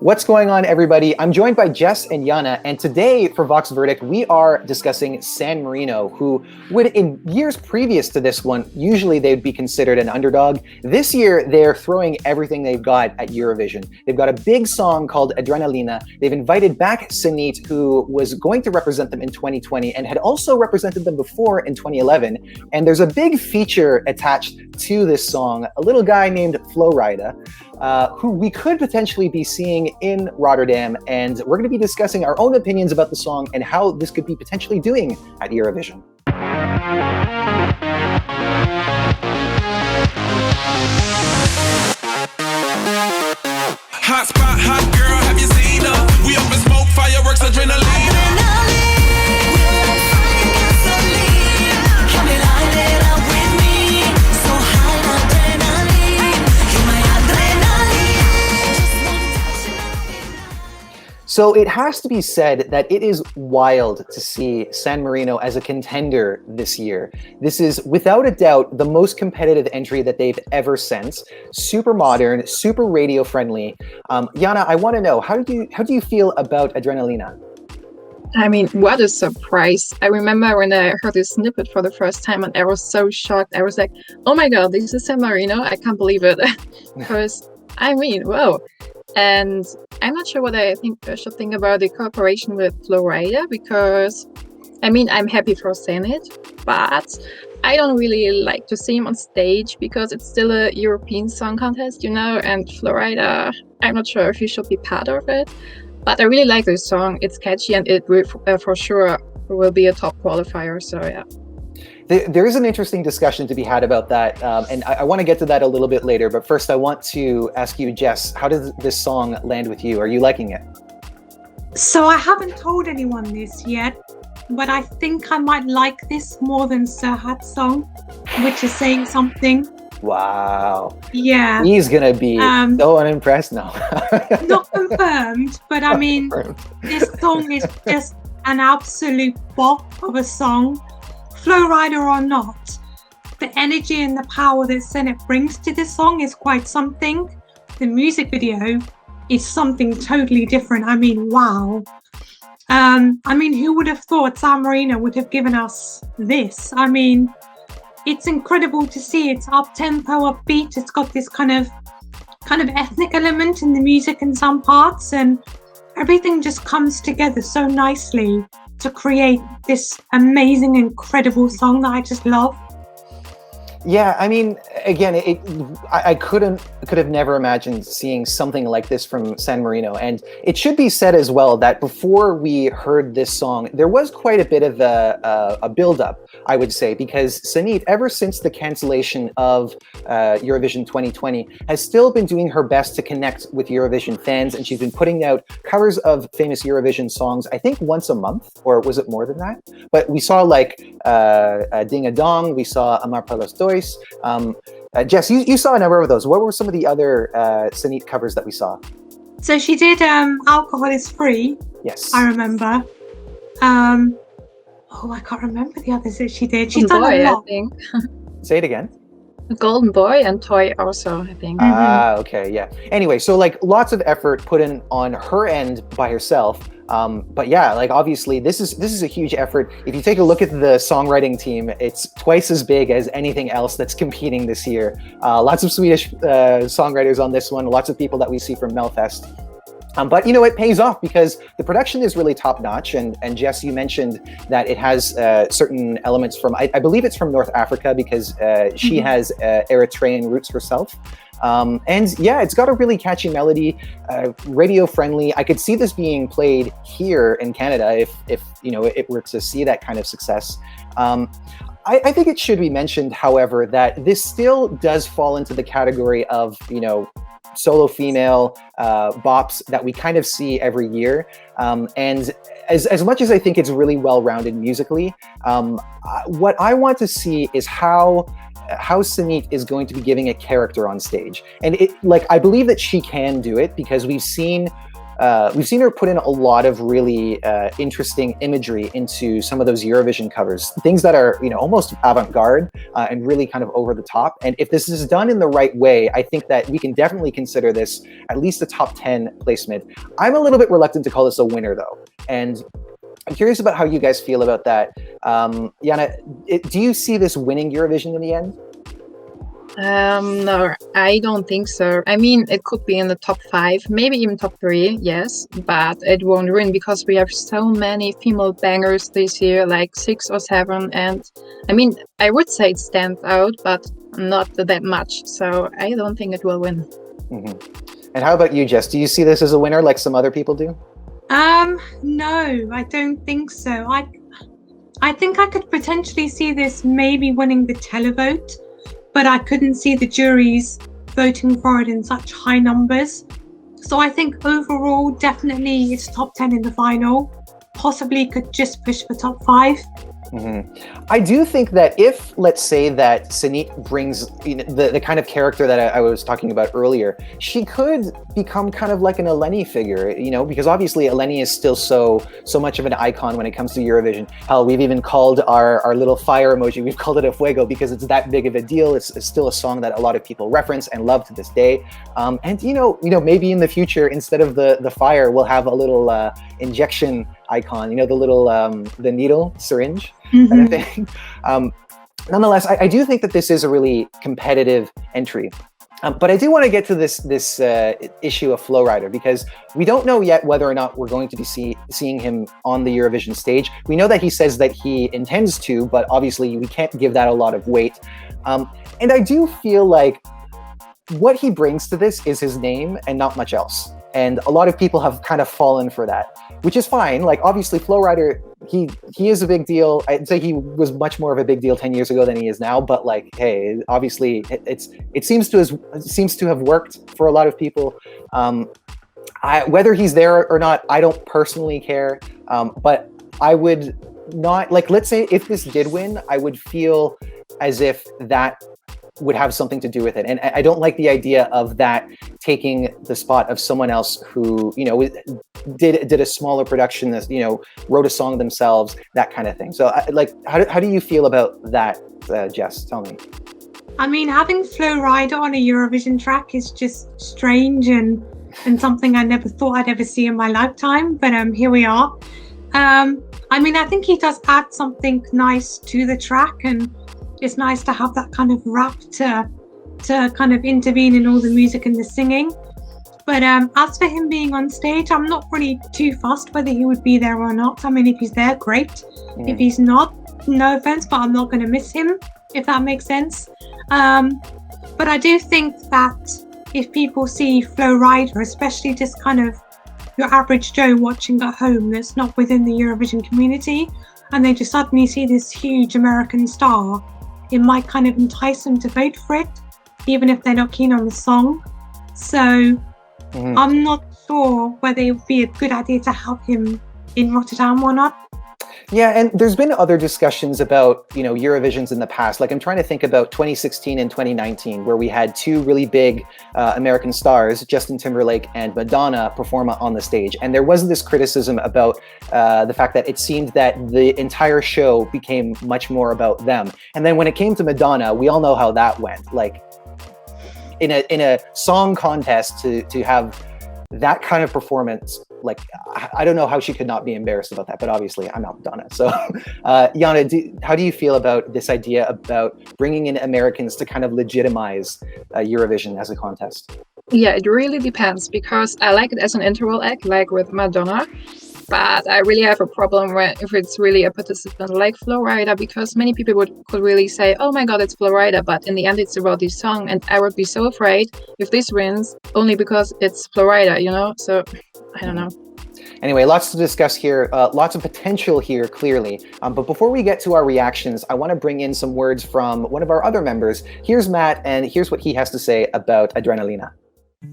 What's going on, everybody? I'm joined by Jess and Yana, and today for Voxx Verdict, we are discussing San Marino, who would, in years previous to this one, usually they'd be considered an underdog. This year, they're throwing everything they've got at Eurovision. They've got a big song called Adrenalina. They've invited back Senhit, who was going to represent them in 2020 and had also represented them before in 2011. And there's a big feature attached to this song, a little guy named Flowrider, who we could potentially be seeing in Rotterdam, and we're going to be discussing our own opinions about the song and how this could be potentially doing at Eurovision. Hot spot, hot girl, have you seen her? We up in smoke, fireworks, adrenaline. So it has to be said that it is wild to see San Marino as a contender this year. This is without a doubt the most competitive entry that they've ever sent. Super modern, super radio friendly. Yana, I want to know, how do you feel about Adrenalina? I mean, what a surprise. I remember when I heard this snippet for the first time and I was so shocked. I was like, oh my God, this is San Marino. I can't believe it. Because, I mean, whoa. And I'm not sure what I should think about the cooperation with Flowrider, because, I mean, I'm happy for Senhit, but I don't really like to see him on stage because it's still a European Song Contest, you know, and Flowrider, I'm not sure if he should be part of it. But I really like this song. It's catchy and it will, for sure will be a top qualifier, so yeah. There is an interesting discussion to be had about that, and I want to get to that a little bit later. But first, I want to ask you, Jess, how does this song land with you? Are you liking it? So I haven't told anyone this yet, but I think I might like this more than Serhat's song, which is saying something. Wow. Yeah. He's going to be so unimpressed now. Not confirmed, but I mean, this song is just an absolute bop of a song. Flowrider or not, the energy and the power that Senhit brings to this song is quite something. The music video is something totally different. I mean, wow. I mean, who would have thought San Marino would have given us this? I mean, it's incredible to see. It's up-tempo, upbeat. It's got this kind of ethnic element in the music in some parts, and everything just comes together so nicely to create this amazing, incredible song that I just love. Yeah, I mean, again, I could have never imagined seeing something like this from San Marino. And it should be said as well that before we heard this song, there was quite a bit of a build-up, I would say, because Senhit, ever since the cancellation of Eurovision 2020, has still been doing her best to connect with Eurovision fans, and she's been putting out covers of famous Eurovision songs, I think once a month, or was it more than that? But we saw like Ding a Dong, we saw Amar para los Dois. Jess, you saw a number of those. What were some of the other Senhit covers that we saw? So she did Alcohol is Free. Yes. I remember. I can't remember the others that she did. She's done a lot. I think. Say it again. Golden Boy and Toy also, I think. Okay, yeah. Anyway, so like lots of effort put in on her end by herself. But yeah, like obviously this is a huge effort. If you take a look at the songwriting team, it's twice as big as anything else that's competing this year. Lots of Swedish songwriters on this one, lots of people that we see from Melfest. But you know, it pays off because the production is really top notch. And Jess, you mentioned that it has certain elements from, I believe it's from North Africa, because she has Eritrean roots herself. And yeah, it's got a really catchy melody, radio friendly. I could see this being played here in Canada if you know, it were to see that kind of success. I think it should be mentioned, however, that this still does fall into the category of, you know, solo female bops that we kind of see every year. And as much as I think it's really well-rounded musically, what I want to see is how Senhit is going to be giving a character on stage. And I believe that she can do it, because we've seen we've seen her put in a lot of really interesting imagery into some of those Eurovision covers, things that are, almost avant-garde and really kind of over the top. And if this is done in the right way, I think that we can definitely consider this at least a top 10 placement. I'm a little bit reluctant to call this a winner, though. And I'm curious about how you guys feel about that. Jana, do you see this winning Eurovision in the end? No, I don't think so. I mean, it could be in the top 5, maybe even top 3, yes, but it won't win because we have so many female bangers this year, like 6 or 7, and I mean, I would say it stands out, but not that much, so I don't think it will win. Mm-hmm. And how about you, Jess? Do you see this as a winner like some other people do? No, I don't think so. I think I could potentially see this maybe winning the televote, but I couldn't see the juries voting for it in such high numbers. So I think overall, definitely it's top 10 in the final. Possibly could just push for top 5. Mm-hmm. I do think that if, let's say that Senhit brings the kind of character that I was talking about earlier, she could become kind of like an Eleni figure, because obviously Eleni is still so much of an icon when it comes to Eurovision. Hell, we've even called our little fire emoji, we've called it a fuego because it's that big of a deal. It's still a song that a lot of people reference and love to this day. And maybe in the future, instead of the fire, we'll have a little injection icon, the little the needle syringe. Mm-hmm. Kind of thing. Nonetheless, I do think that this is a really competitive entry. But I do want to get to this issue of Flowrider, because we don't know yet whether or not we're going to be seeing him on the Eurovision stage. We know that he says that he intends to, but obviously we can't give that a lot of weight. And I do feel like what he brings to this is his name and not much else. And a lot of people have kind of fallen for that, which is fine. Like, obviously, Flowrider, he is a big deal. I'd say he was much more of a big deal 10 years ago than he is now. But like, hey, obviously, it seems to have worked for a lot of people. Whether he's there or not, I don't personally care. But I would not, like, let's say if this did win, I would feel as if that would have something to do with it. And I don't like the idea of that taking the spot of someone else who, did a smaller production, wrote a song themselves, that kind of thing. So how do you feel about that, Jess? Tell me. I mean, having Flowrider on a Eurovision track is just strange and something I never thought I'd ever see in my lifetime, but here we are. I mean, I think he does add something nice to the track, and it's nice to have that kind of rap to kind of intervene in all the music and the singing. But as for him being on stage, I'm not really too fussed whether he would be there or not. I mean, if he's there, great. If he's not, no offense, but I'm not going to miss him, if that makes sense. But I do think that if people see Flowrider, especially just kind of your average Joe watching at home that's not within the Eurovision community, and they just suddenly see this huge American star, it might kind of entice them to vote for it, even if they're not keen on the song. So I'm not sure whether it would be a good idea to have him in Rotterdam or not. Yeah, and there's been other discussions about, Eurovisions in the past. Like, I'm trying to think about 2016 and 2019, where we had two really big American stars, Justin Timberlake and Madonna, perform on the stage. And there was this criticism about the fact that it seemed that the entire show became much more about them. And then when it came to Madonna, we all know how that went. Like, in a song contest to have that kind of performance, like, I don't know how she could not be embarrassed about that, but obviously I'm not Madonna. So, Jana, how do you feel about this idea about bringing in Americans to kind of legitimize Eurovision as a contest? Yeah, it really depends, because I like it as an interval act, like with Madonna. But I really have a problem if it's really a participant like Flowrider, because many people could really say, oh my god, it's Flowrider, but in the end it's about this song, and I would be so afraid if this wins only because it's Flowrider, So, I don't know. Anyway, lots to discuss here, lots of potential here, clearly. But before we get to our reactions, I want to bring in some words from one of our other members. Here's Matt, and here's what he has to say about Adrenalina.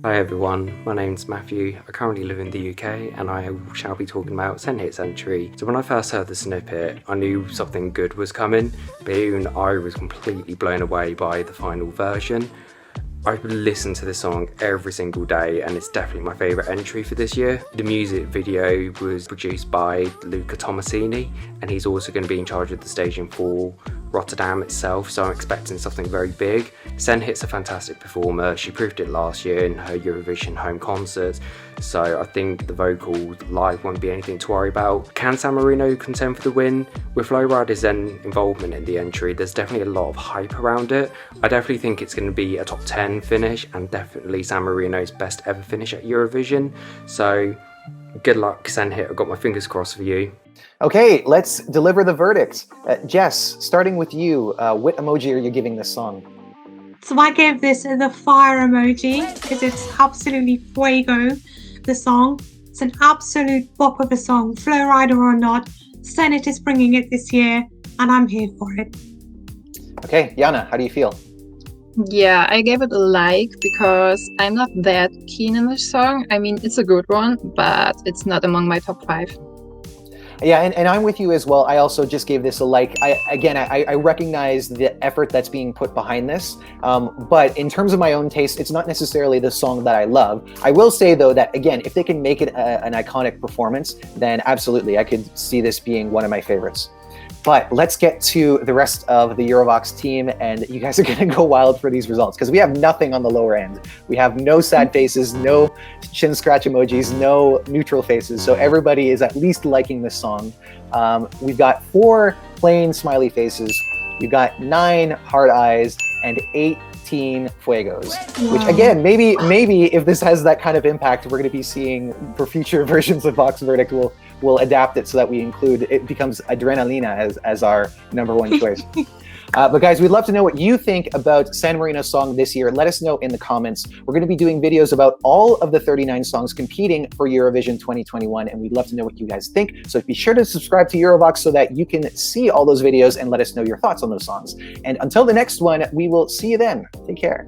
Hi everyone, my name's Matthew. I currently live in the UK and I shall be talking about Senhit's entry. So when I first heard the snippet, I knew something good was coming, but even I was completely blown away by the final version. I listen to this song every single day, and it's definitely my favourite entry for this year. The music video was produced by Luca Tomasini, and he's also going to be in charge of the staging for Rotterdam itself, so I'm expecting something very big. Senhit's a fantastic performer. She proved it last year in her Eurovision home concert, so I think the vocals live won't be anything to worry about. Can San Marino contend for the win? With Flowrider's then involvement in the entry, there's definitely a lot of hype around it. I definitely think it's going to be a top 10 finish, and definitely San Marino's best ever finish at Eurovision. So good luck, Senhit. I've got my fingers crossed for you. Okay, let's deliver the verdict. Jess, starting with you, what emoji are you giving this song? So I gave this the fire emoji because it's absolutely fuego, the song. It's an absolute bop of a song, Flowrider or not. Senhit is bringing it this year, and I'm here for it. Okay, Jana, how do you feel? Yeah, I gave it a like because I'm not that keen on this song. I mean, it's a good one, but it's not among my top 5. Yeah, and I'm with you as well. I also just gave this a like. I recognize the effort that's being put behind this, but in terms of my own taste, it's not necessarily the song that I love. I will say, though, that, again, if they can make it an iconic performance, then absolutely, I could see this being one of my favorites. But let's get to the rest of the Eurovoxx team, and you guys are going to go wild for these results because we have nothing on the lower end. We have no sad faces, no chin scratch emojis, no neutral faces. So everybody is at least liking this song. We've got 4 plain smiley faces. You've got 9 heart eyes and 18 fuegos, which again, maybe if this has that kind of impact, we're going to be seeing for future versions of Voxx Verdict. We'll adapt it so that we include, it becomes Adrenalina as our #1 choice. But guys, we'd love to know what you think about San Marino's song this year. Let us know in the comments. We're going to be doing videos about all of the 39 songs competing for Eurovision 2021, and we'd love to know what you guys think. So be sure to subscribe to Eurovoxx so that you can see all those videos and let us know your thoughts on those songs. And until the next one, we will see you then. Take care.